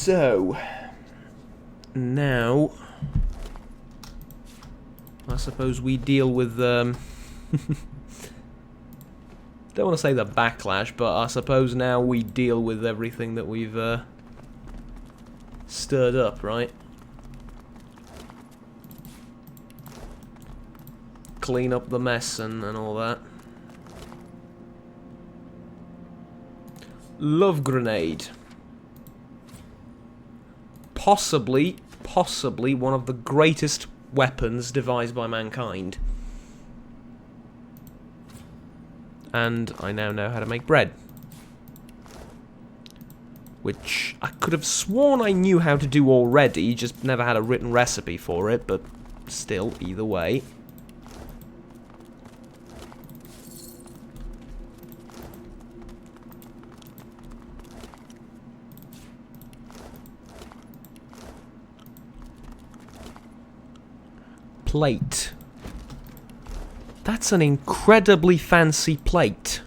So, now, I suppose we deal with, don't want to say the backlash, but I suppose now we deal with everything that we've stirred up, right? Clean up the mess and all that. Love grenade. Possibly one of the greatest weapons devised by mankind. And I now know how to make bread. Which I could have sworn I knew how to do already, just never had a written recipe for it, but still, either way. Plate. That's an incredibly fancy plate.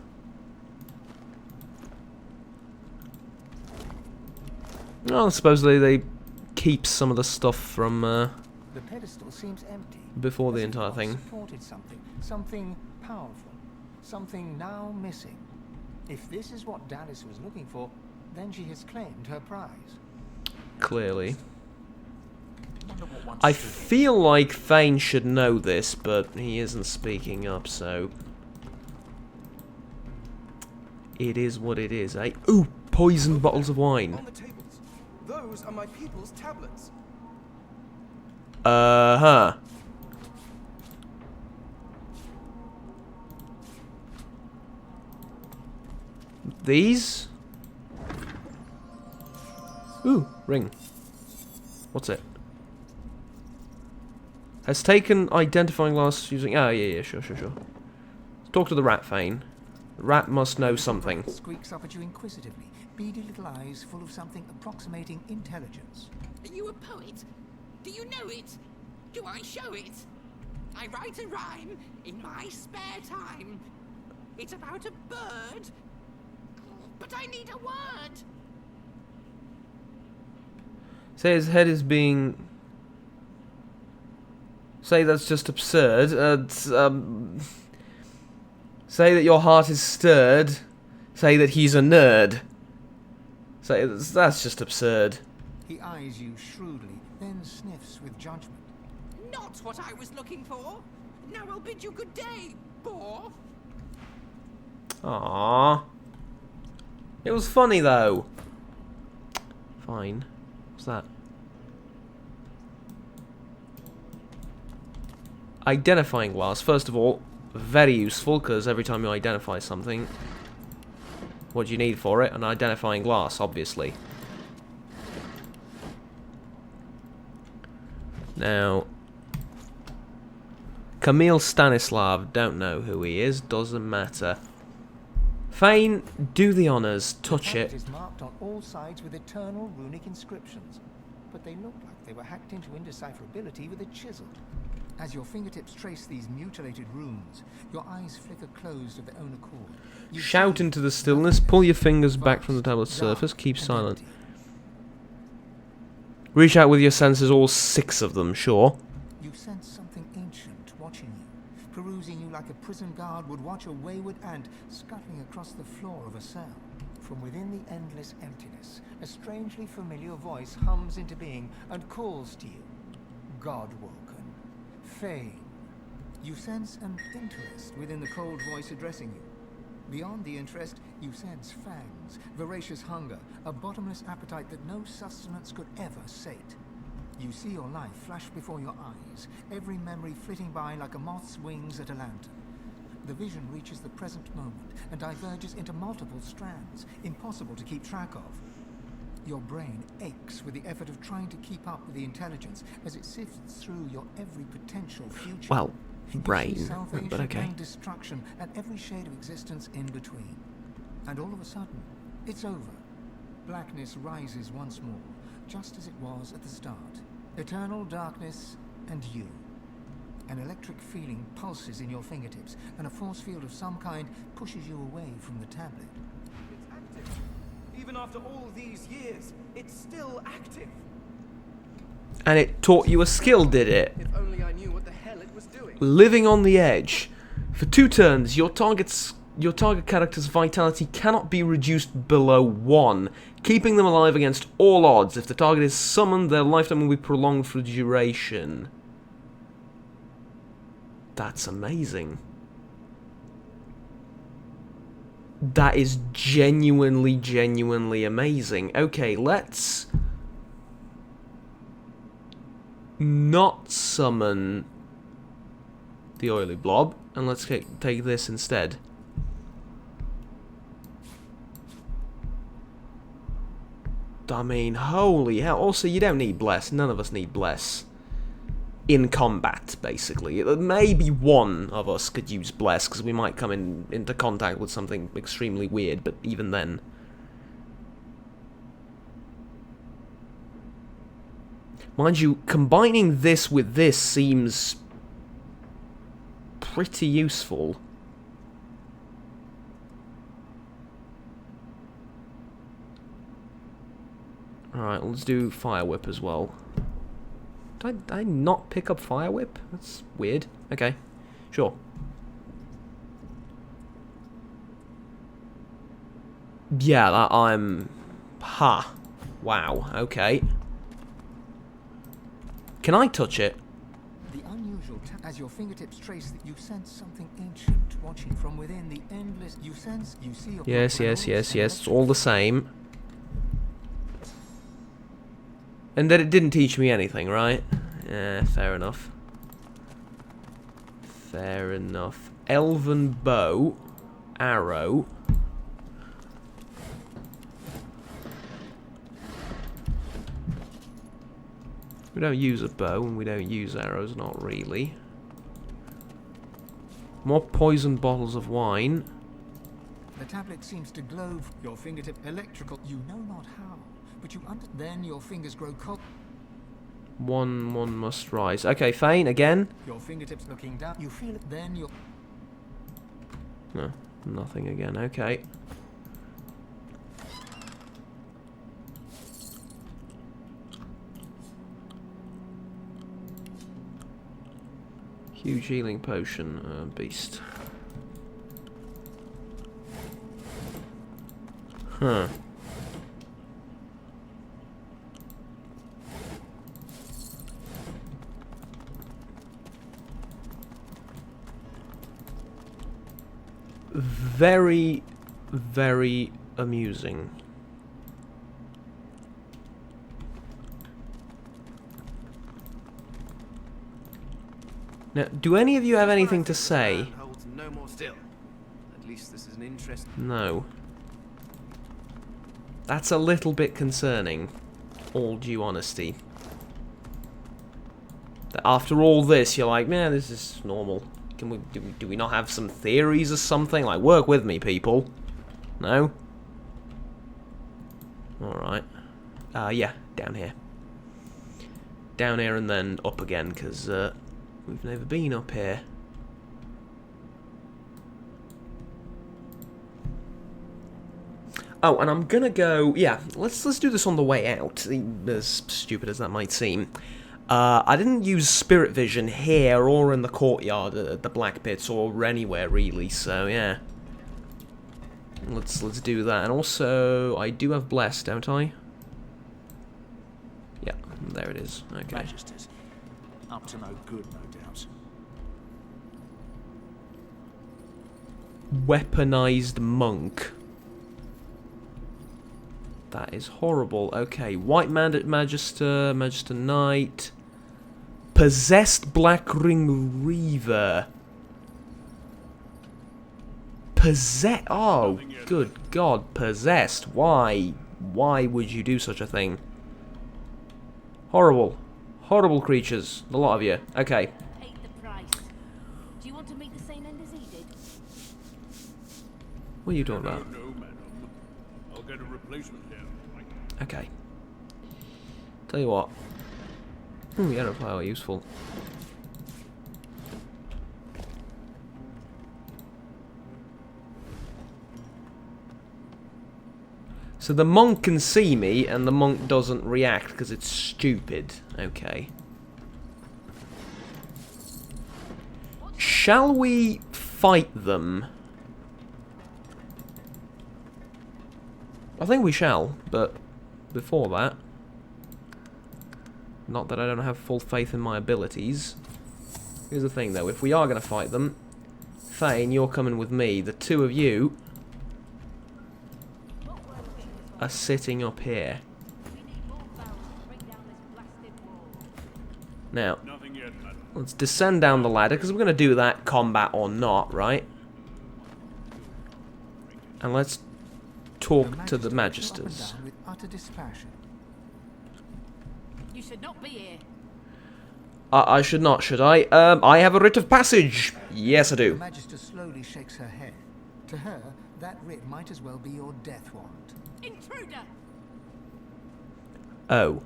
Well, supposedly they keep some of the stuff from the pedestal seems empty. Before the entire thing. Supported something powerful, something now missing. If this is what Dallas was looking for, then she has claimed her prize. Clearly. I feel like Thane should know this, but he isn't speaking up, so... It is what it is, eh? Ooh! Poisoned bottles of wine. On the tables. Those are my people's tablets. Uh-huh. These? Ooh, ring. What's it? Has taken identifying glass using... Oh, yeah, sure. Talk to the rat, Thane. The rat must know something. Squeaks up at you inquisitively, beady little eyes full of something approximating intelligence. Are you a poet? Do you know it? Do I show it? I write a rhyme in my spare time. It's about a bird, but I need a word. Say his head is being... Say that's just absurd. Say that your heart is stirred. Say that he's a nerd. Say that's just absurd. He eyes you shrewdly, then sniffs with judgment. Not what I was looking for. Now I'll bid you good day, bore. Aww. It was funny though. Fine. What's that? Identifying glass. First of all, very useful, because every time you identify something, what do you need for it? An identifying glass, obviously. Now, Camille Stanislav, don't know who he is, doesn't matter. Thane, do the honours, touch it. It is marked on all sides with eternal runic inscriptions, but they look like they were hacked into indecipherability with a chisel. As your fingertips trace these mutilated runes, your eyes flicker closed of their own accord. You Shout into the stillness, pull your fingers back from the tablet's surface, keep silent. Reach out with your senses, all 6 of them, sure. You sense something ancient watching you, perusing you like a prison guard would watch a wayward ant scuttling across the floor of a cell. From within the endless emptiness, a strangely familiar voice hums into being and calls to you. God-woken. Fame. You sense an interest within the cold voice addressing you. Beyond the interest, you sense fangs, voracious hunger, a bottomless appetite that no sustenance could ever sate. You see your life flash before your eyes, every memory flitting by like a moth's wings at a lantern. The vision reaches the present moment and diverges into multiple strands, impossible to keep track of. Your brain aches with the effort of trying to keep up with the intelligence as it sifts through your every potential future. Well, brain, You see salvation but okay. and destruction and every shade of existence in between. And all of a sudden, it's over. Blackness rises once more, just as it was at the start. Eternal darkness and you. An electric feeling pulses in your fingertips, and a force field of some kind pushes you away from the tablet. It's active. Even after all these years, it's still active. And it taught you a skill, did it? If only I knew what the hell it was doing. Living on the edge. For 2 turns, your target character's vitality cannot be reduced below 1, keeping them alive against all odds. If the target is summoned, their lifetime will be prolonged for duration. That's amazing. That is genuinely amazing. Okay, let's not summon the oily blob, and let's take this instead. I mean, holy hell. Also, you don't need bless. None of us need bless in combat, basically. Maybe one of us could use bless, because we might come into contact with something extremely weird, but even then. Mind you, combining this with this seems pretty useful. Alright, let's do Fire Whip as well. Did I not pick up Fire Whip? That's weird. Okay, sure. Yeah, that I'm... Ha. Wow, okay. Can I touch it? The unusual as your fingertips trace that you sense something ancient watching from within the endless. You sense, you see. Yes. It's all the same. And that it didn't teach me anything, right? Yeah, fair enough. Fair enough. Elven bow, arrow. We don't use a bow and we don't use arrows, not really. More poisoned bottles of wine. The tablet seems to glow. Your fingertip electrical. You know not how, but you then your fingers grow cold. One must rise. Okay, Fane again. Your fingertips looking down. You feel it. Then your. No, nothing again. Okay. Huge healing potion, beast. Huh. Very, very amusing. Now, do any of you have anything to say? No more still. At least this is an interest. No. That's a little bit concerning, all due honesty. That after all this, you're like, man, this is normal. Can we do we not have some theories or something? Like, work with me, people. No? Alright. Yeah, down here. Down here and then up again, because we've never been up here. Oh, and I'm gonna go... Yeah, let's do this on the way out, as stupid as that might seem. I didn't use Spirit Vision here or in the courtyard at the Black Pits or anywhere really, so yeah. Let's do that. And also, I do have Bless, don't I? Yeah, there it is. Okay. Magisters. Up to no good, no doubt. Weaponized monk. That is horrible. Okay, White Magister, Magister Knight. Possessed Black Ring Reaver. Oh, good God, possessed. Why? Why would you do such a thing? Horrible. Horrible creatures. A lot of you. Okay. Paid the price. Do you want to meet the same end as he did? What are you talking about? No, madam. I'll get a replacement here. Okay. Tell you what. Yeah, don't file useful. So the monk can see me, and the monk doesn't react because it's stupid. Okay. Shall we fight them? I think we shall, but before that... Not that I don't have full faith in my abilities. Here's the thing, though. If we are going to fight them... Thane, you're coming with me. The two of you... are sitting up here. Now, let's descend down the ladder, because we're going to do that, combat or not, right? And let's talk to the Magisters. With utter dispassion. You should not be here. I should not, should I? I have a writ of passage. Yes, I The do. Magister slowly shakes her head. To her, that writ might as well be your death warrant. Intruder! Oh.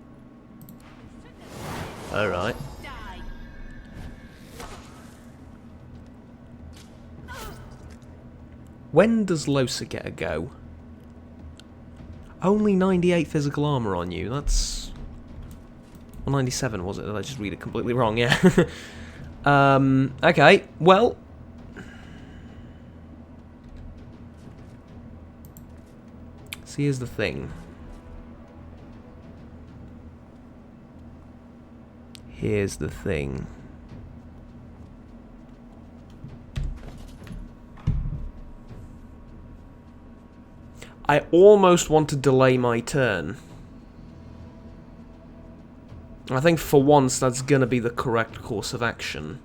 Alright. Die! When does Losa get a go? Only 98 physical armor on you. That's... Well, 97 was it? Did I just read it completely wrong? Yeah. Okay. Well... See, here's the thing. Here's the thing. I almost want to delay my turn. I think for once that's gonna be the correct course of action.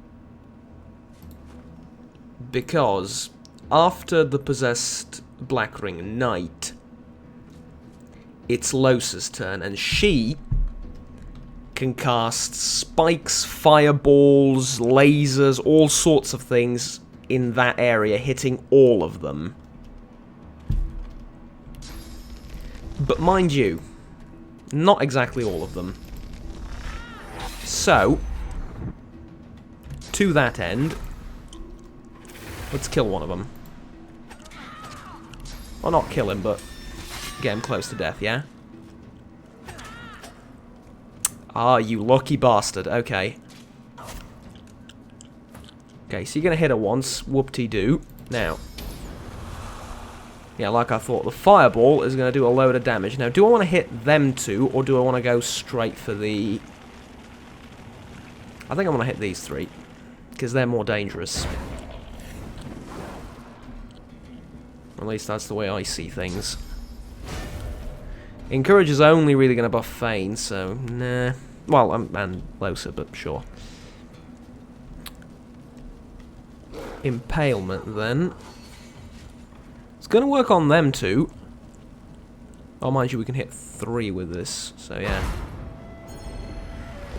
Because after the possessed Black Ring Knight, it's Losa's turn, and she can cast spikes, fireballs, lasers, all sorts of things in that area, hitting all of them. But mind you, not exactly all of them. So, to that end, let's kill one of them. Or not kill him, but get him close to death, yeah? Ah, you lucky bastard. Okay. Okay, so you're gonna hit her once. Whoop-de-doo. Now. Yeah, like I thought, the fireball is gonna do a load of damage. Now, do I want to hit them two, or do I want to go straight for the... I think I want to hit these three, because they're more dangerous. At least that's the way I see things. Encourage is only really going to buff Thane, so nah. Well, and Losa, but sure. Impalement, then. It's going to work on them two. Oh, mind you, we can hit 3 with this, so yeah.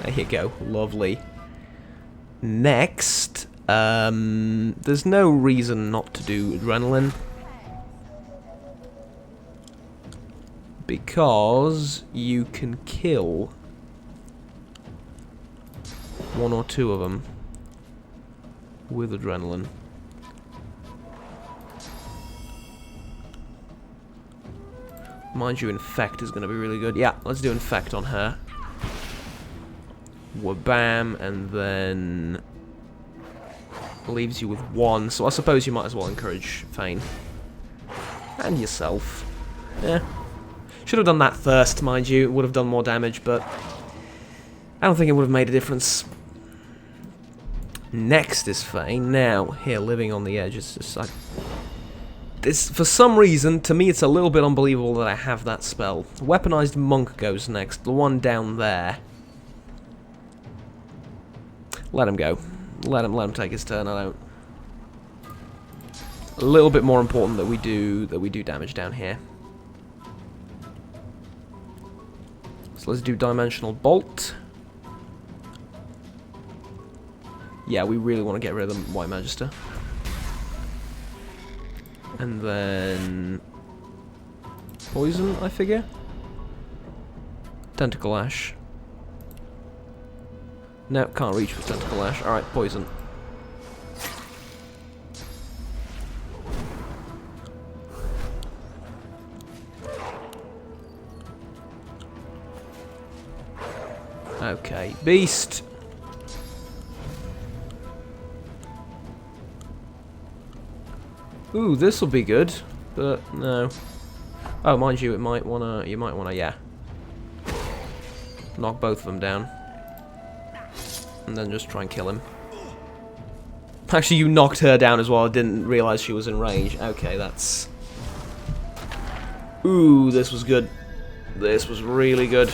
There you go. Lovely. Next, there's no reason not to do Adrenaline. Because you can kill 1 or 2 of them with Adrenaline. Mind you, Infect is going to be really good. Yeah, let's do Infect on her. Wabam, and then leaves you with 1. So I suppose you might as well encourage Thane. And yourself. Yeah. Should have done that first, mind you. It would have done more damage, but I don't think it would have made a difference. Next is Thane. Now, here, living on the edge. It's just like... This, for some reason, to me it's a little bit unbelievable that I have that spell. Weaponized Monk goes next. The one down there. Let him go. Let him take his turn. I don't... A little bit more important that we do damage down here. So let's do Dimensional Bolt. Yeah, we really want to get rid of the White Magister. And then... Poison, I figure? Tentacle Ash. No, can't reach with Tentacle Ash. Alright, Poison. Okay, beast. Ooh, this'll be good, but no. Oh, mind you, you might wanna, yeah, knock both of them down, and then just try and kill him. Actually, you knocked her down as well. I didn't realize she was in range. Okay, that's. Ooh, this was good. This was really good.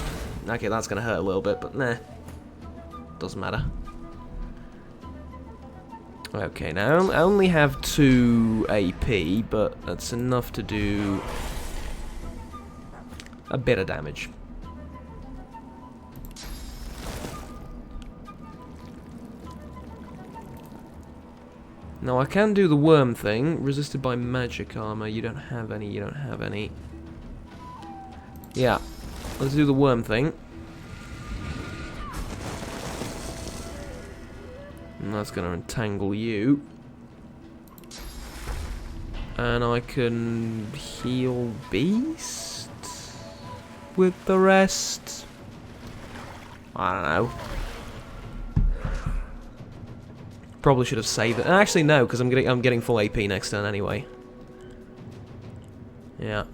Okay, that's gonna hurt a little bit, but nah, doesn't matter. Okay, now I only have 2 AP, but that's enough to do a bit of damage. Now I can do the worm thing, resisted by magic armor. You don't have any, you don't have any. Yeah, let's do the worm thing. And that's going to entangle you. And I can heal Beast with the rest. I don't know. Probably should have saved it. Actually, no, because I'm getting full AP next turn anyway. Yeah.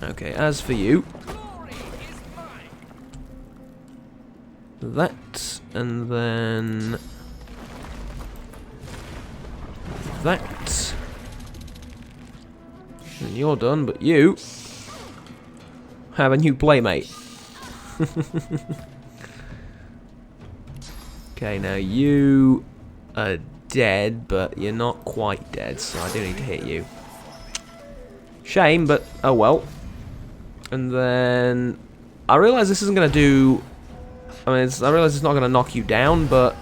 Okay, as for you, that, and then that, and you're done, but you have a new playmate. Okay, now you are dead, but you're not quite dead, so I do need to hit you. Shame, but oh well. And then I realize this isn't going to do. I mean, I realize it's not going to knock you down, but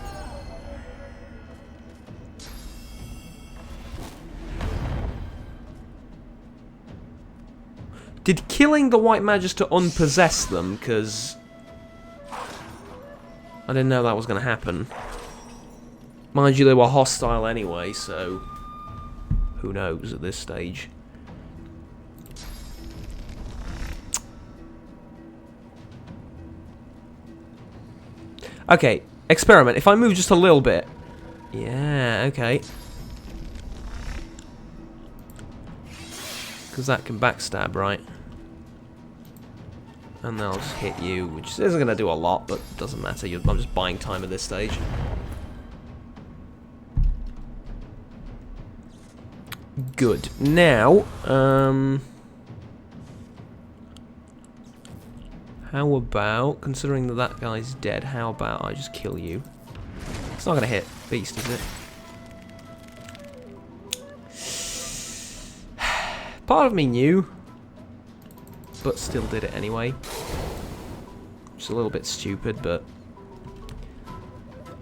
did killing the White Magister unpossess them? Because I didn't know that was going to happen. Mind you, they were hostile anyway, so who knows at this stage. Okay, experiment. If I move just a little bit. Yeah, okay. Because that can backstab, right? And then I'll just hit you, which isn't going to do a lot, but doesn't matter. I'm just buying time at this stage. Good. Now, how about, considering that that guy's dead, how about I just kill you? It's not going to hit Beast, is it? Part of me knew, but still did it anyway. Just a little bit stupid, but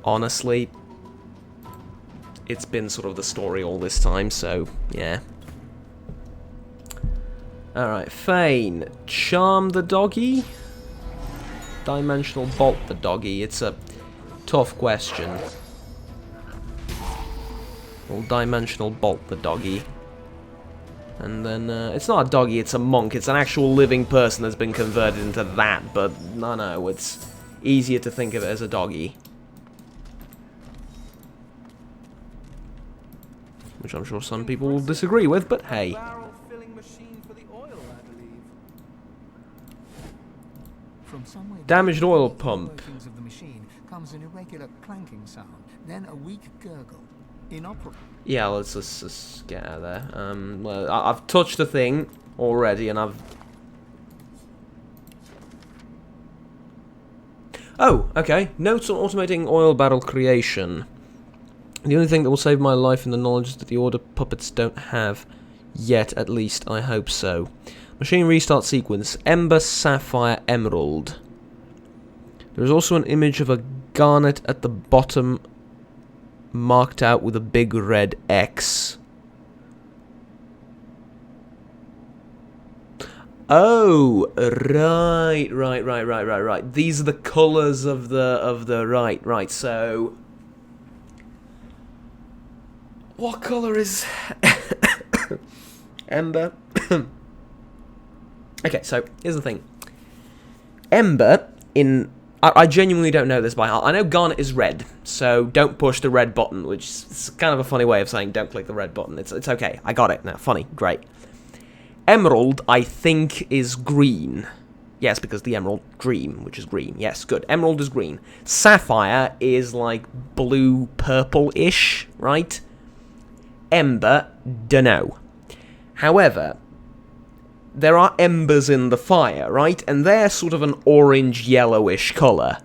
honestly, it's been sort of the story all this time, so yeah. Alright, Fane. Charm the doggy? Dimensional bolt the doggy? It's a tough question. We'll dimensional bolt the doggy. And then, it's not a doggy, it's a monk. It's an actual living person that's been converted into that, but no, it's easier to think of it as a doggy. Which I'm sure some people will disagree with, but hey. Damaged oil pump. Of the machine comes an irregular clanking sound, then a weak gurgle. Inoperable. Yeah, let's just get out of there. Well, I've touched the thing already, and I've. Oh, okay. Notes on automating oil barrel creation. The only thing that will save my life in the knowledge that the Order puppets don't have yet, at least I hope so. Machine restart sequence. Ember, Sapphire, Emerald. There is also an image of a garnet at the bottom, marked out with a big red X. Oh, right. These are the colours of the right. So, what colour is Ember? Okay, so here's the thing. Ember in... I genuinely don't know this by heart. I know garnet is red, so don't push the red button, which is kind of a funny way of saying don't click the red button. It's okay. I got it. Now, funny. Great. Emerald, I think, is green. Yes, because the Emerald Dream, which is green. Yes, good. Emerald is green. Sapphire is, like, blue-purple-ish, right? Ember, dunno. However, there are embers in the fire, right? And they're sort of an orange-yellowish colour.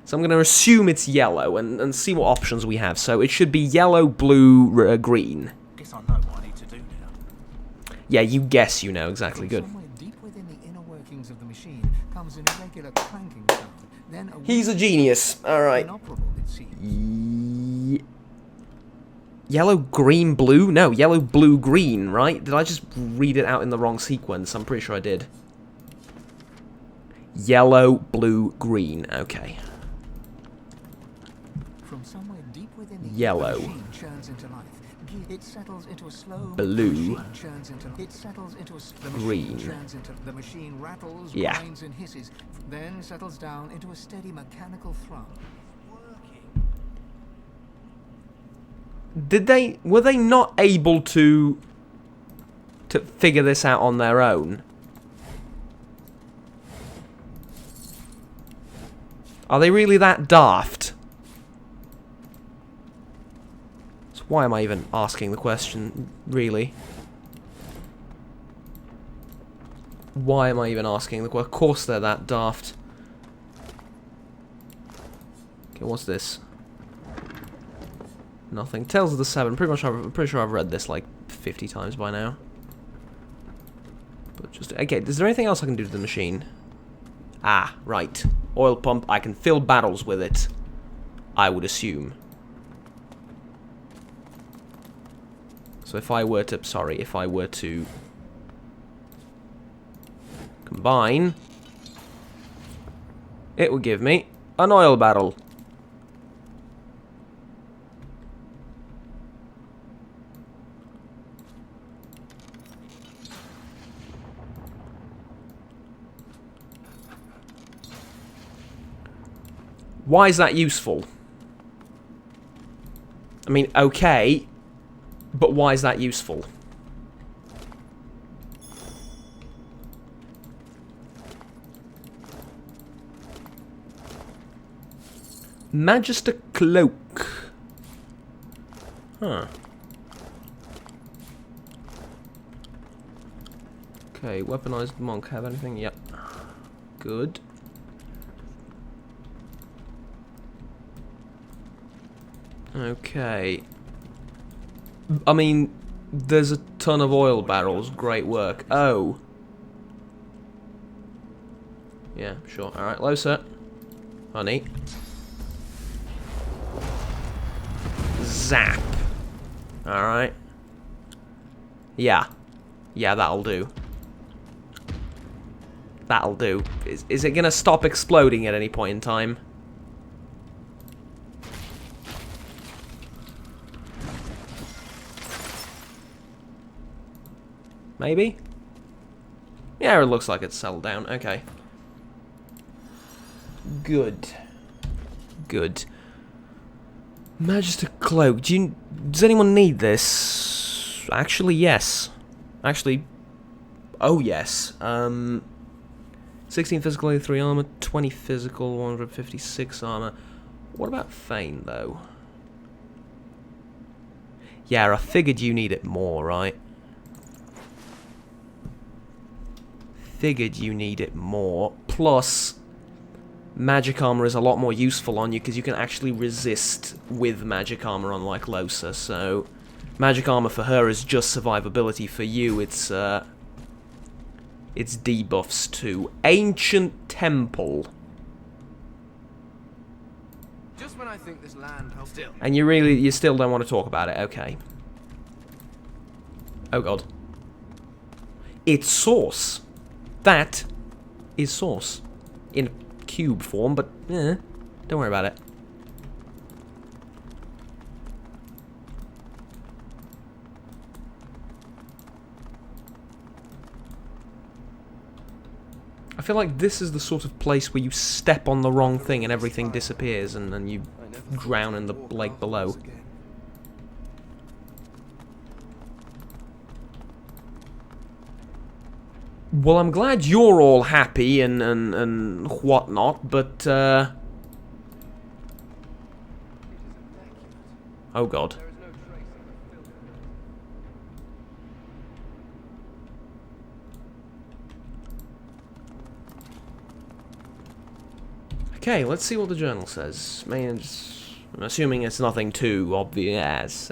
So I'm going to assume it's yellow and see what options we have. So it should be yellow, blue, green. Guess I know what I need to do now. Yeah, you guess you know exactly. Good. Somewhere deep within the inner workings of the machine comes an irregular clanking sound. Then He's a genius. Alright. inoperable, it seems. Yellow, green, blue? No, yellow, blue, green, right? Did I just read it out in the wrong sequence? I'm pretty sure I did. Yellow, blue, green. Okay. From somewhere deep within the Yellow. machine churns into life. It settles into a slow Blue. machine churns into it settles into a the Green. machine churns into the machine rattles, Yeah. grinds and hisses, then settles down into a steady mechanical thrum. Were they not able to figure this out on their own? Are they really that daft? So why am I even asking the question, really? Why am I even asking the question? Of course they're that daft. Okay, what's this? Nothing. Tales of the Seven. Pretty sure I've read this like 50 times by now. But just okay. Is there anything else I can do to the machine? Ah, right. Oil pump. I can fill barrels with it. I would assume. So if I were to combine, it would give me an oil barrel. Why is that useful? I mean, okay, but why is that useful? Magister Cloak. Huh. Okay, weaponized monk. Have anything? Yep. Good. Okay. I mean, there's a ton of oil barrels. Great work. Oh. Yeah, sure. Alright, low sir. Honey. Zap. Alright. Yeah. Yeah, that'll do. That'll do. Is it gonna stop exploding at any point in time? Maybe? Yeah, it looks like it's settled down. Okay. Good. Good. Magister Cloak. Does anyone need this? Actually, yes. Actually, oh yes. 16 physical, 83 armor, 20 physical, 156 armor. What about Fane, though? Yeah, I figured you need it more, right? Figured you need it more. Plus, magic armor is a lot more useful on you because you can actually resist with magic armor, unlike Losa. So, magic armor for her is just survivability. For you, it's debuffs too. Ancient Temple. Just when I think this land holds still. And you still don't want to talk about it. Okay. Oh god. It's Source. That is Source. In cube form, but don't worry about it. I feel like this is the sort of place where you step on the wrong thing and everything disappears and then you drown in the lake below. Well, I'm glad you're all happy and whatnot, but, oh god. Okay, let's see what the journal says. I'm assuming it's nothing too obvious.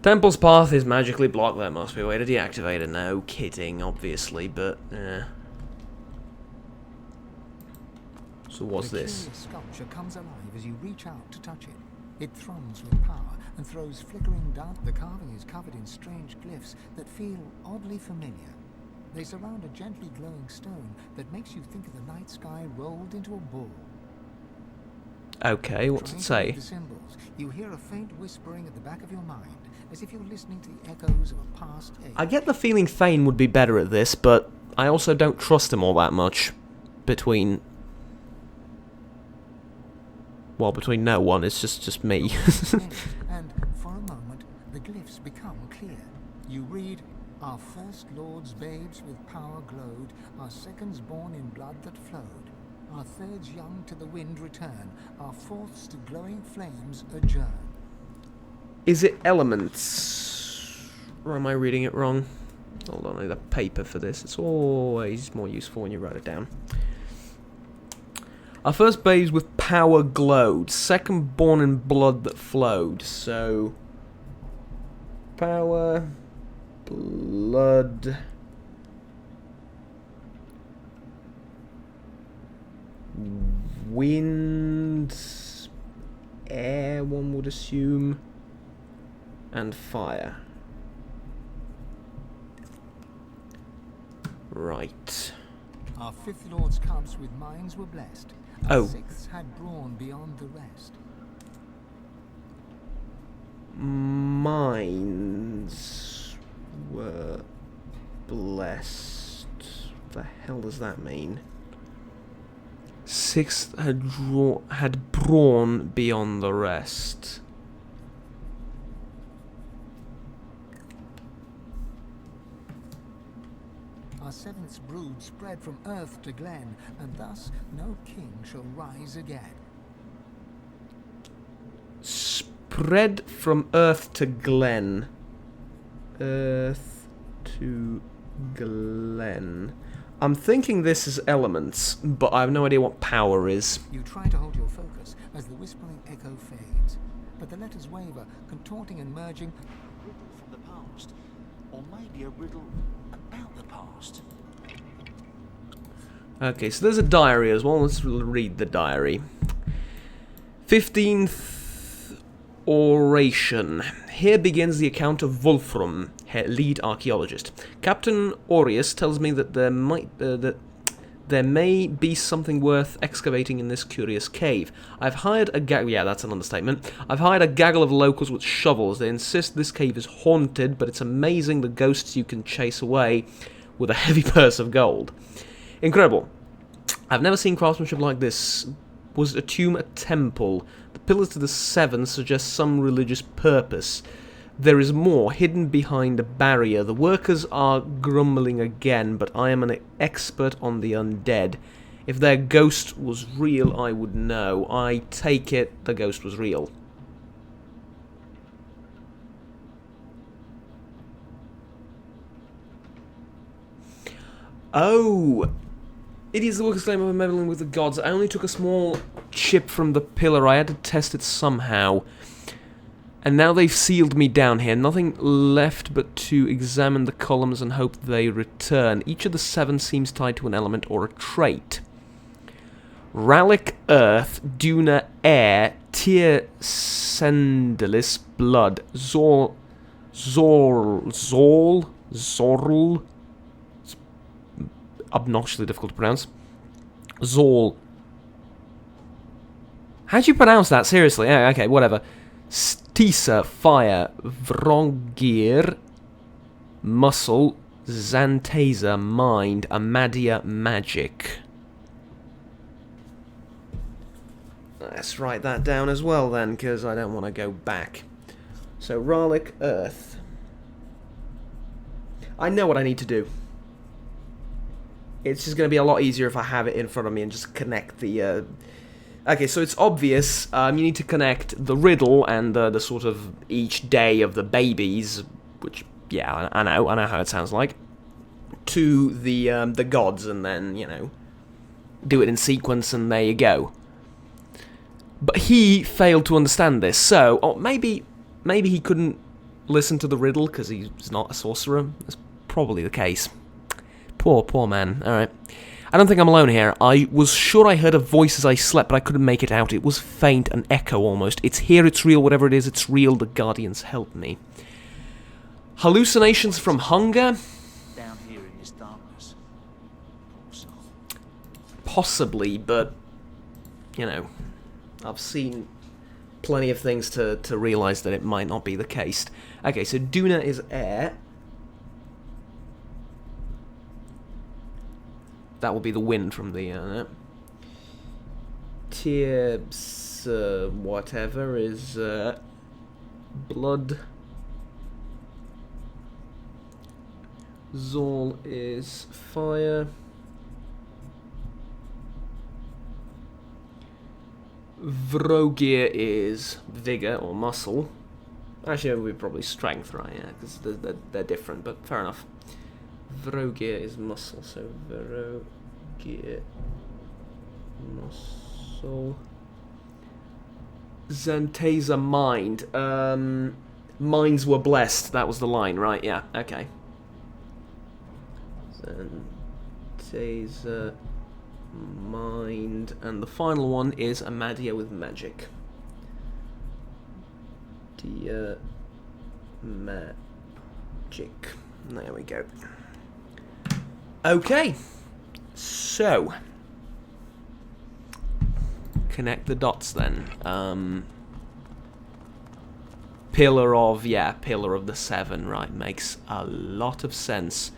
Temple's path is magically blocked. There must be a way to deactivate it. No kidding, obviously, but so what's this? The sculpture comes alive as you reach out to touch it. It thrums with power and throws flickering dark. The carving is covered in strange glyphs that feel oddly familiar. They surround a gently glowing stone that makes you think of the night sky rolled into a ball. Okay, what's it say? The symbols, you hear a faint whispering at the back of your mind, as if you're listening to the echoes of a past age. I get the feeling Thane would be better at this, but I also don't trust him all that much. Between no one, it's just me. And for a moment, the glyphs become clear. You read, "Our first lords babes with power glowed, our seconds born in blood that flowed. Our thirds young to the wind return, our fourths to glowing flames adjourn." Is it elements? Or am I reading it wrong? Hold on, I need a paper for this. It's always more useful when you write it down. Our first babes with power glowed, second born in blood that flowed. So, power, blood, wind, air, one would assume, and fire. Right. Our fifth lord's cubs with minds were blessed. Our sixths had brawn beyond the rest. Minds were blessed. What the hell does that mean? Sixth had brawn beyond the rest. Our seventh's brood spread from earth to glen, and thus no king shall rise again. Spread from earth to glen. Earth to glen. I'm thinking this is elements, but I have no idea what power is. You try to hold your focus as the whispering echo fades, but the letters waver, contorting and merging. A riddle from the past, or maybe a riddle about the past. Okay, so there's a diary as well. Let's read the diary. 15th oration. Here begins the account of Wolfram, lead archaeologist. Captain Aureus tells me that there may be something worth excavating in this curious cave. I've hired a yeah, that's an understatement. I've hired a gaggle of locals with shovels. They insist this cave is haunted, but it's amazing the ghosts you can chase away with a heavy purse of gold. Incredible. I've never seen craftsmanship like this. Was a tomb a temple? The pillars to the seven suggest some religious purpose. There is more hidden behind a barrier. The workers are grumbling again, but I am an expert on the undead. If their ghost was real, I would know. I take it the ghost was real. Oh! It is the workers' claim of meddling with the gods. I only took a small chip from the pillar. I had to test it somehow. And now they've sealed me down here. Nothing left but to examine the columns and hope they return. Each of the seven seems tied to an element or a trait. Ralic Earth, Duna Air, Tyr Sendalis Blood, Zorl. It's obnoxiously difficult to pronounce. Zorl. How do you pronounce that? Seriously? Yeah, okay, whatever. Stisa, Fire, Vrongir, Muscle, Xanteza, mind, Amadia, magic. Let's write that down as well then, because I don't want to go back. So, Ralik, Earth. I know what I need to do. It's just going to be a lot easier if I have it in front of me and just connect the... Okay, so it's obvious. You need to connect the riddle and the sort of each day of the babies, which, yeah, I know how it sounds like, to the gods, and then, you know, do it in sequence, and there you go. But he failed to understand this, so maybe he couldn't listen to the riddle because he's not a sorcerer. That's probably the case. Poor man. All right. I don't think I'm alone here. I was sure I heard a voice as I slept, but I couldn't make it out. It was faint, an echo almost. It's here, it's real, whatever it is, it's real. The Guardians help me. Hallucinations from hunger? Down here in this darkness. Poor soul. Possibly, but, you know, I've seen plenty of things to realise that it might not be the case. Okay, so Duna is air. That will be the wind from the Tibbs, whatever is blood. Zol is fire. Vrogir is vigor or muscle. Actually, it would be probably strength, right? Yeah, because they're different, but fair enough. Vrogir is muscle, so Vrogir muscle. Xanteza mind. Minds were blessed. That was the line, right? Yeah. Okay. Xanteza mind, and the final one is Amadia with magic. Dia magic. There we go. Okay, so connect the dots then. Pillar of the Seven, right? Makes a lot of sense.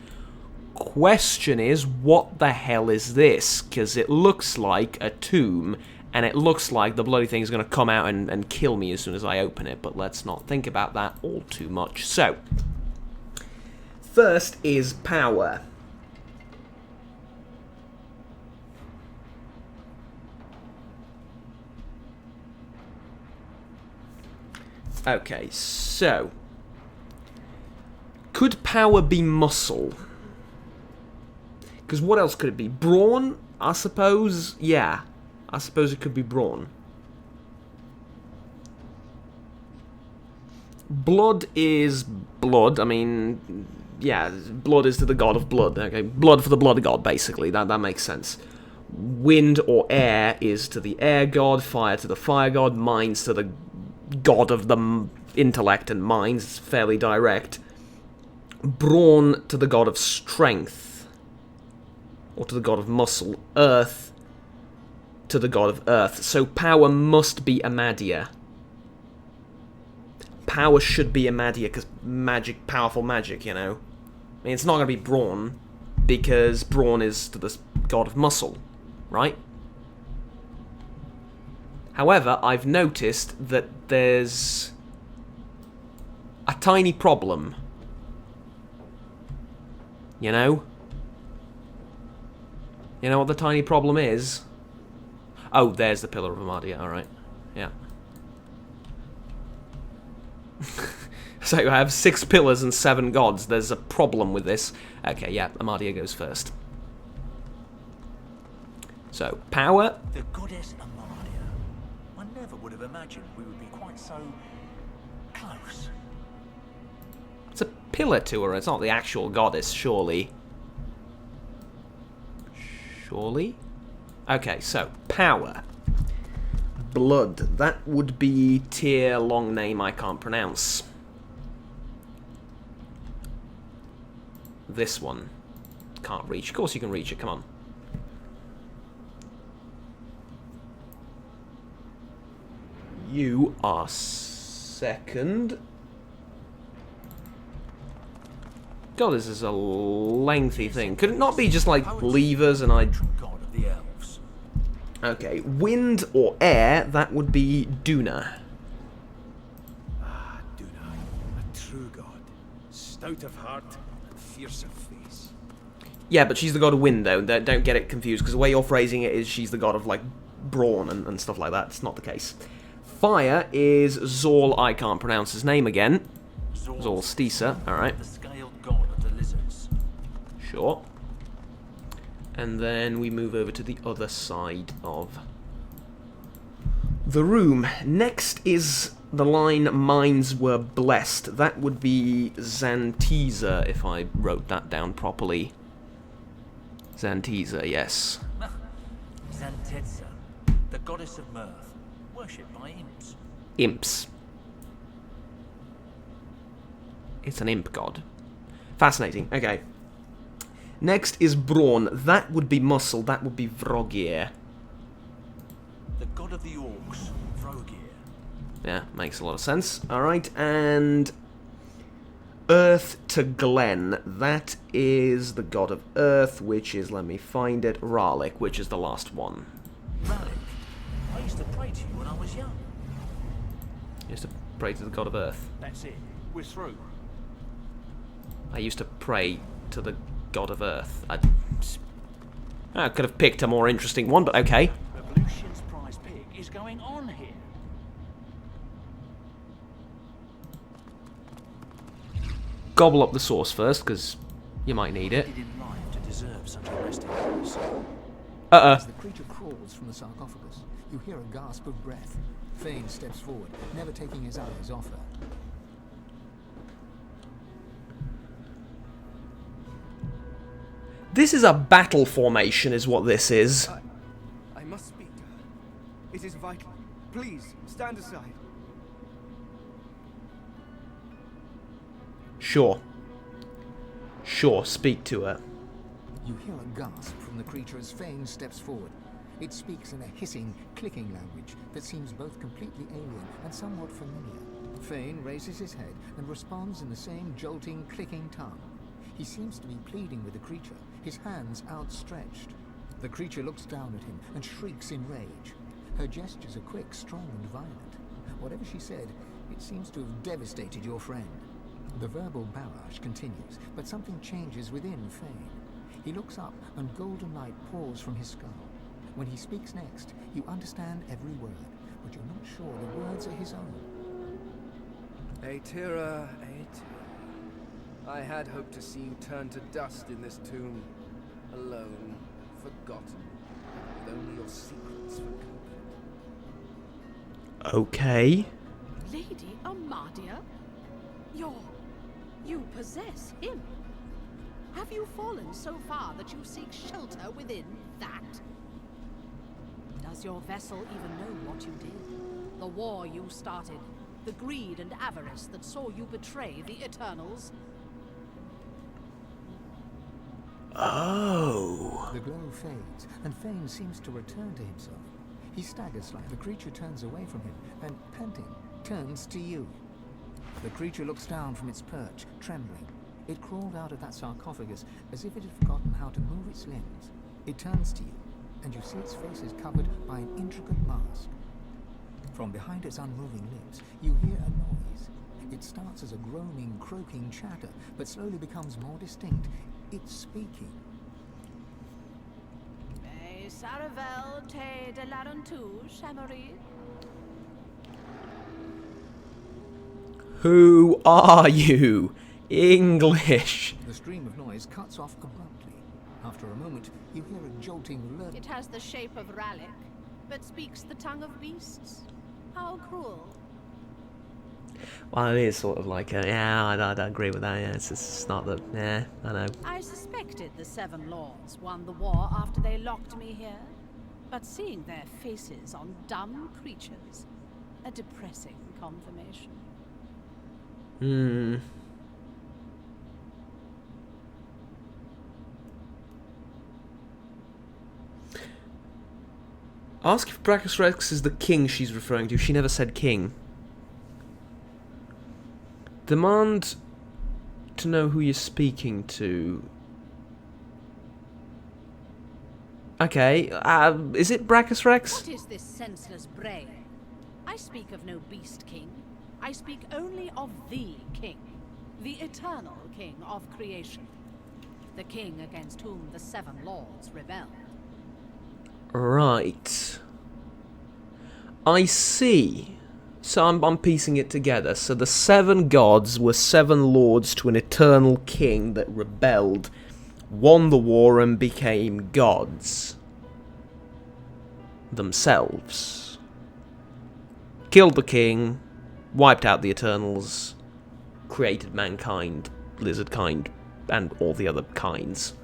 Question is, what the hell is this? Because it looks like a tomb, and it looks like the bloody thing is going to come out and kill me as soon as I open it, but let's not think about that all too much. So, first is power. Okay, so could power be muscle? Because what else could it be? Brawn, I suppose? Yeah, I suppose it could be brawn. Blood is blood. I mean, yeah, blood is to the god of blood. Okay, blood for the blood god, basically. That makes sense. Wind or air is to the air god. Fire to the fire god. Minds to the god of the intellect and minds. It's fairly direct. Brawn to the god of strength. Or to the god of muscle. Earth to the god of earth. So power must be Amadia. Power should be Amadia, because magic, powerful magic, you know. I mean, it's not going to be brawn, because brawn is to the god of muscle, right? However, I've noticed that there's a tiny problem. You know? You know what the tiny problem is? Oh, there's the Pillar of Amadia, alright. Yeah. So I have 6 pillars and 7 gods. There's a problem with this. Okay, yeah, Amadia goes first. So, power. The goddess Amadia. I never would have imagined we would be quite so close. It's a pillar to her. It's not the actual goddess, surely. Surely? Okay, so, power. Blood. That would be tier long name I can't pronounce. This one. Can't reach. Of course you can reach it, come on. You are second. God, this is a lengthy thing. Could it not be just like levers and I... God of the elves. Okay, wind or air, that would be Duna. Ah, Duna, a true god, stout of heart and fierce of face. Yeah, but she's the god of wind, though. Don't get it confused, because the way you're phrasing it is she's the god of, like, brawn and stuff like that. It's not the case. Fire is Zol, I can't pronounce his name again. Zol Stisa, alright. The scaled god of the lizards. Sure. And then we move over to the other side of the room. Next is the line, minds were blessed. That would be Zantiza, if I wrote that down properly. Zantiza, yes. Zantetza, the goddess of mirth, worshipped by imps. Imps. It's an imp god. Fascinating. Okay. Next is brawn. That would be muscle. That would be Vrogir. The god of the orcs, Vrogir. Yeah, makes a lot of sense. Alright, and... Earth to Glen. That is the god of Earth, which is, let me find it, Ralik, which is the last one. Ralik, I used to pray to you when I was young. I used to pray to the god of Earth. That's it, we're through. I used to pray to the god of Earth. I could have picked a more interesting one, but okay. Revolution's prize pig is going on here. Gobble up the sauce first, because you might need it. Did in life to deserve such a resting place. As the creature crawls from the sarcophagus, you hear a gasp of breath. Thane steps forward, never taking his eyes off her. This is a battle formation, is what this is. I must speak to her. It is vital. Please, stand aside. Sure. Sure, speak to her. You hear a gasp from the creature as Thane steps forward. It speaks in a hissing, clicking language that seems both completely alien and somewhat familiar. Thane raises his head and responds in the same jolting, clicking tongue. He seems to be pleading with the creature, his hands outstretched. The creature looks down at him and shrieks in rage. Her gestures are quick, strong, and violent. Whatever she said, it seems to have devastated your friend. The verbal barrage continues, but something changes within Thane. He looks up, and golden light pours from his skull. When he speaks next, you understand every word, but you're not sure the words are his own. Aetira, Aetira. I had hoped to see you turn to dust in this tomb. Alone, forgotten, with only your secrets for comfort. Okay. Lady Amadia? You possess him. Have you fallen so far that you seek shelter within that? Does your vessel even know what you did? The war you started, the greed and avarice that saw you betray the Eternals? Oh. The glow fades, and Thane seems to return to himself. He staggers slightly. The creature turns away from him, and, panting, turns to you. The creature looks down from its perch, trembling. It crawled out of that sarcophagus as if it had forgotten how to move its limbs. It turns to you, and you see its face is covered by an intricate mask. From behind its unmoving lips, you hear a noise. It starts as a groaning, croaking chatter, but slowly becomes more distinct. It's speaking. Saravel te de larentu, Chamari. Who are you? English. The stream of noise cuts off abruptly. After a moment, you hear a jolting lurch. It has the shape of Ralik, but speaks the tongue of beasts. How cruel. Well, it is sort of like a, yeah, I agree with that, yeah, it's not the, yeah, I know. I suspected the Seven Lords won the war after they locked me here, but seeing their faces on dumb creatures, a depressing confirmation. Ask if Brachus Rex is the king she's referring to. She never said king. Demand to know who you're speaking to. Okay, is it Brachus Rex? What is this senseless bray? I speak of no beast king. I speak only of the king. The eternal king of creation. The king against whom the seven lords rebelled. Right. I see. So I'm piecing it together. So the seven gods were seven lords to an eternal king that rebelled, won the war, and became gods themselves. Killed the king, wiped out the Eternals, created mankind, lizard kind, and all the other kinds.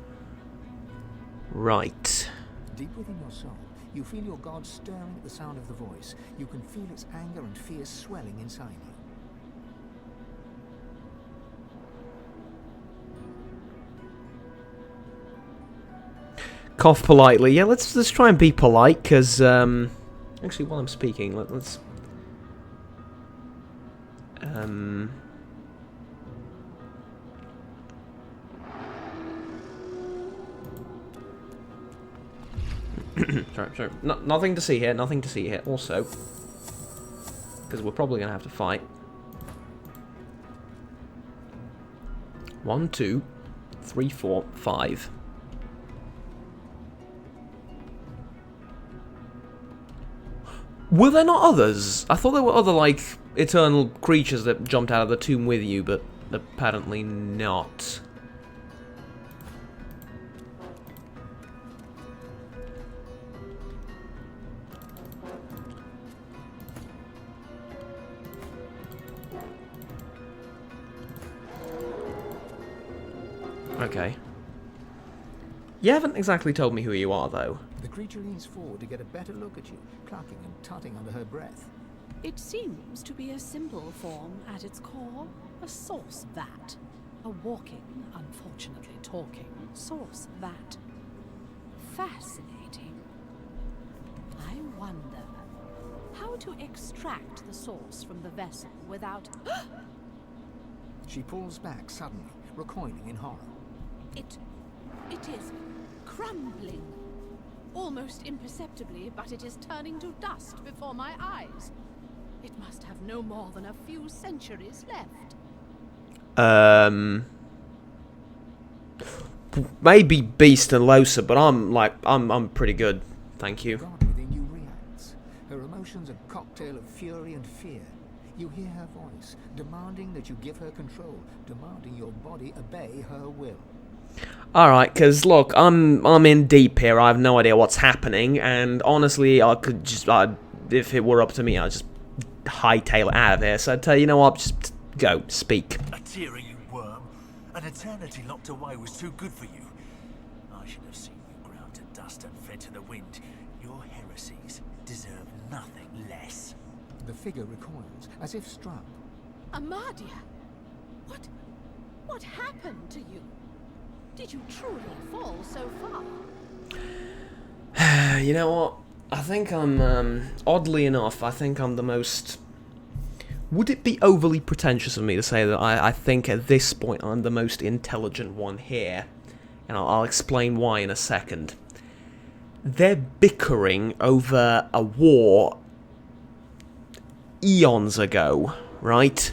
Right. Deep within your soul, you feel your god stirring at the sound of the voice. You can feel its anger and fear swelling inside you. Cough politely. Yeah, let's try and be polite, because, actually, while I'm speaking, let's... sorry. Nothing to see here, nothing to see here. Also, because we're probably going to have to fight. 1, 2, 3, 4, 5. Were there not others? I thought there were other, like, eternal creatures that jumped out of the tomb with you, but apparently not. Okay. You haven't exactly told me who you are, though. The creature leans forward to get a better look at you, clucking and tutting under her breath. It seems to be a simple form at its core. A source vat. A walking, unfortunately talking, source vat. Fascinating. I wonder how to extract the source from the vessel without... She pulls back suddenly, recoiling in horror. It is crumbling. Almost imperceptibly, but it is turning to dust before my eyes. It must have no more than a few centuries left. Maybe Beast and Losa, but I'm pretty good, thank you. The god within you reacts. Her emotions a cocktail of fury and fear. You hear her voice, demanding that you give her control, demanding your body obey her will. Alright, because look, I'm in deep here, I have no idea what's happening, and honestly, I could just, if it were up to me, I'd just hightail it out of here, so I'd tell you, know what, just go, speak. A tear, you worm. An eternity locked away was too good for you. I should have seen you ground to dust and fed to the wind. Your heresies deserve nothing less. The figure recoils, as if struck. Amadia, what happened to you? Did you truly fall so far? You know what? I think I'm, oddly enough, I think I'm the most... Would it be overly pretentious of me to say that I think at this point I'm the most intelligent one here? And I'll explain why in a second. They're bickering over a war eons ago, right?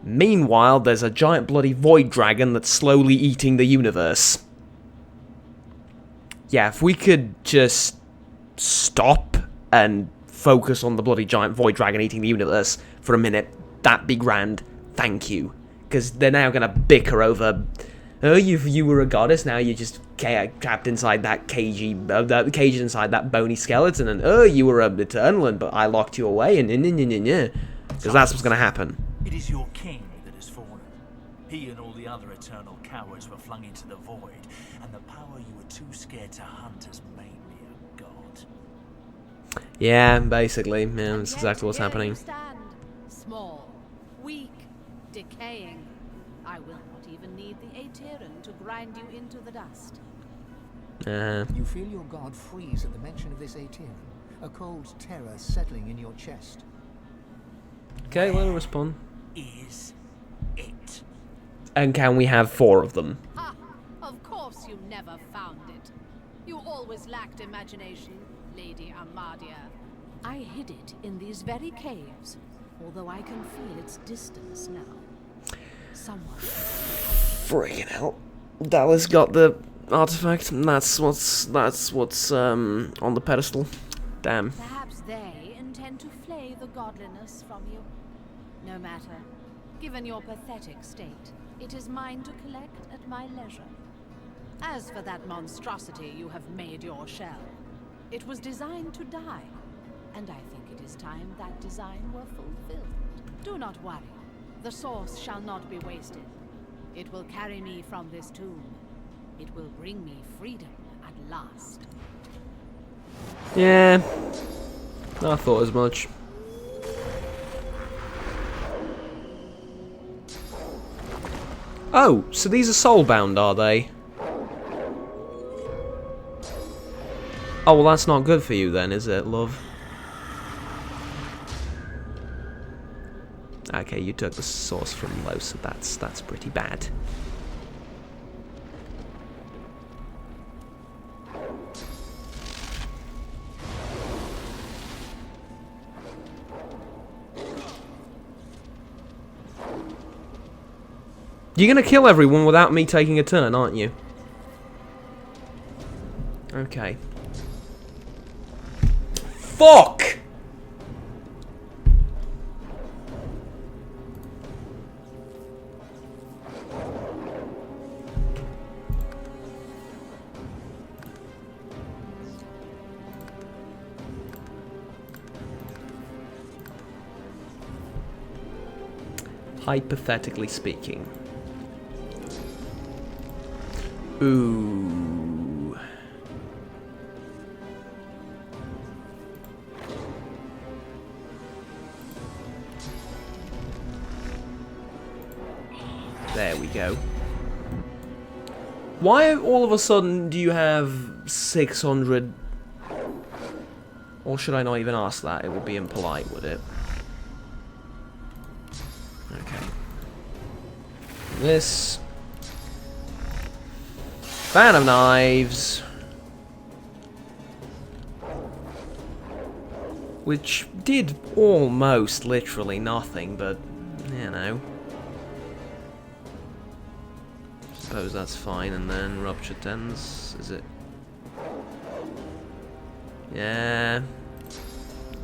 Meanwhile, there's a giant bloody void dragon that's slowly eating the universe. Yeah, if we could just stop and focus on the bloody giant void dragon eating the universe for a minute, that'd be grand. Thank you. Because they're now going to bicker over, oh, you were a goddess, now you're just trapped inside that caged inside that bony skeleton, and oh, you were an eternal, but I locked you away, and because that's what's going to happen. It is your king that has fallen. He and all the other eternal cowards were flung into the void, and the power you were too scared to hunt has made me a god. Yeah, basically. Yeah, that's exactly what's happening. Stand. Small, weak, decaying. I will not even need the Aetherin to grind you into the dust. You feel your god freeze at the mention of this Aetherin, a cold terror settling in your chest. Okay, let her respond. Is it? And can we have 4 of them? Ha! Of course you never found it. You always lacked imagination, Lady Amadia. I hid it in these very caves, although I can feel its distance now. Someone... Freaking hell. Dallas got the artifact, and that's what's on the pedestal. Damn. Perhaps they intend to flay the godliness from you. No matter. Given your pathetic state, it is mine to collect at my leisure. As for that monstrosity you have made your shell, it was designed to die, and I think it is time that design were fulfilled. Do not worry. The source shall not be wasted. It will carry me from this tomb. It will bring me freedom at last. Yeah, I thought as much. Oh, so these are soulbound, are they? Oh, well that's not good for you then, is it, love? Okay, you took the source from low, so that's pretty bad. You're gonna kill everyone without me taking a turn, aren't you? Okay. Fuck! Hypothetically speaking. Ooh. There we go. Why all of a sudden do you have 600? Or should I not even ask that? It would be impolite, would it? Okay. This fan of knives, which did almost literally nothing, but you know, suppose that's fine. And then ruptured tens, is it? Yeah,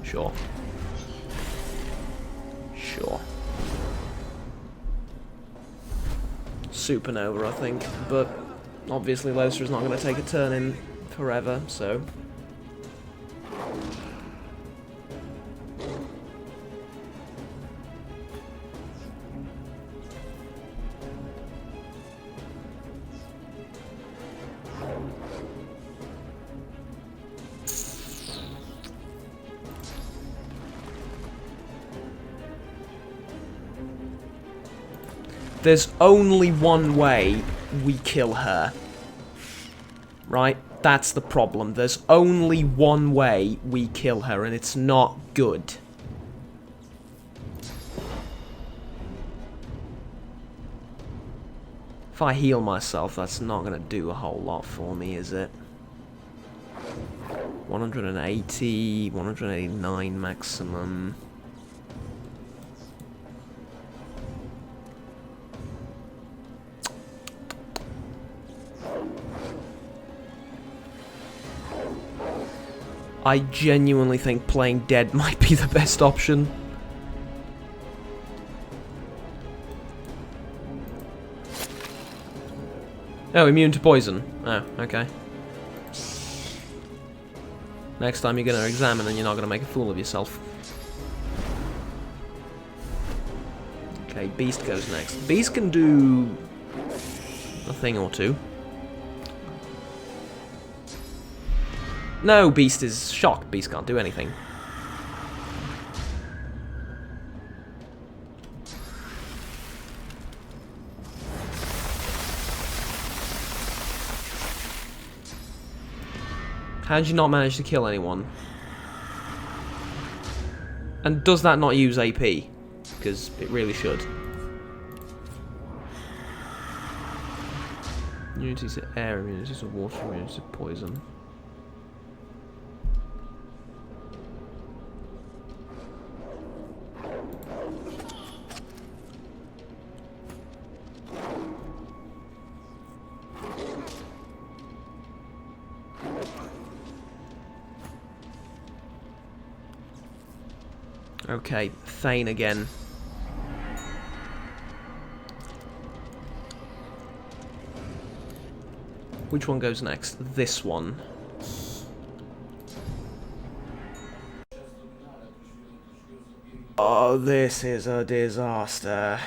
sure, sure. Supernova, I think, but obviously Loaster's not going to take a turn in forever, so... There's only one way we kill her. Right? That's the problem. There's only one way we kill her, and it's not good. If I heal myself, that's not going to do a whole lot for me, is it? 180, 189 maximum. I genuinely think playing dead might be the best option. Oh, immune to poison. Oh, okay. Next time you're going to examine and you're not going to make a fool of yourself. Okay, Beast goes next. Beast can do a thing or two. No, Beast is shocked. Beast can't do anything. How did you not manage to kill anyone? And does that not use AP? Because it really should. Immunity to air, immunity to water, immunity to poison. Okay, Thane again. Which one goes next? This one. Oh, this is a disaster.